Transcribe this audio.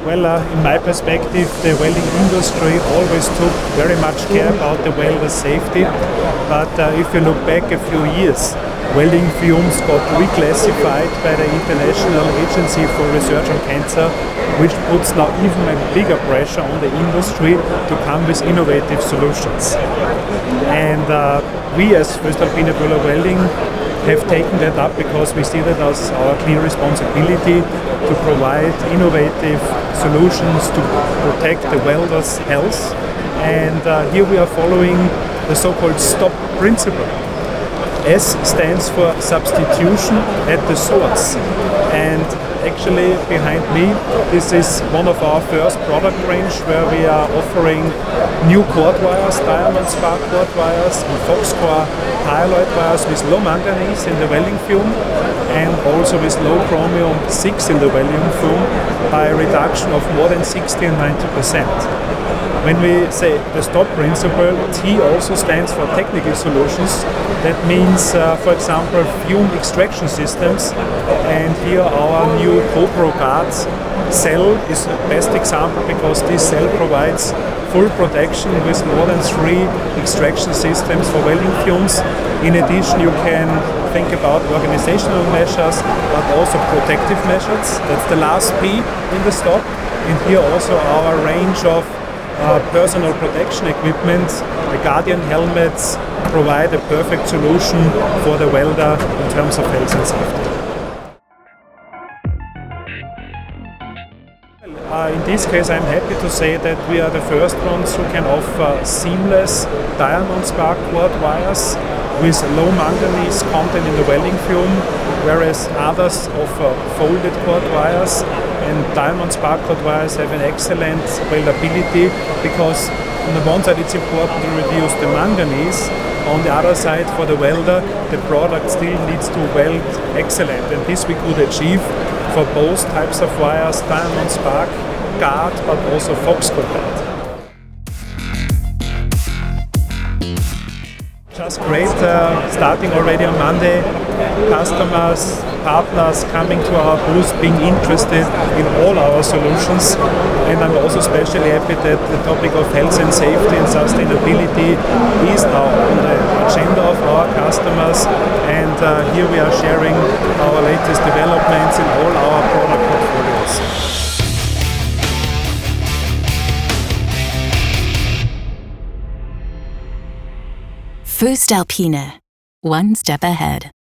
Well, in my perspective, the welding industry always took very much care about the welder safety. But if you look back a few years, welding fumes got reclassified by the International Agency for Research on Cancer, which puts now even a bigger pressure on the industry to come with innovative solutions. And we as voestalpine Böhler Welding have taken that up because we see that as our clear responsibility to provide innovative solutions to protect the welder's health. And here we are following the so-called STOP principle. S stands for substitution at the source. And actually behind me, this is one of our first product range where we are offering new cord wires, diamond spark cord wires, and Fox core hyaloid wires with low manganese in the welding fume and also with low chromium 6 in the welding fume by a reduction of more than 60 and 90%. When we say the STOP principle, T also stands for technical solutions. That means, for example, fume extraction systems. And here our new GoPro guards cell is the best example because this cell provides full protection with more than 3 extraction systems for welding fumes. In addition, you can think about organizational measures, but also protective measures. That's the last P in the STOP. And here also our range of personal protection equipment. The Guardian helmets provide a perfect solution for the welder in terms of health and safety. In this case, I'm happy to say that we are the first ones who can offer seamless diamond spark cord wires with low manganese content in the welding fume, whereas others offer folded cord wires. And diamond spark cord wires have an excellent weldability because on the one side it's important to reduce the manganese, on the other side for the welder the product still needs to weld excellent, and this we could achieve for both types of wires, diamond spark guard but also Fox core guard. Just great, starting already on Monday, customers, partners coming to our booth, being interested in all our solutions. And I'm also especially happy that the topic of health and safety and sustainability is now on the agenda of our customers. And here we are sharing our latest developments in all our product portfolios. voestalpine, one step ahead.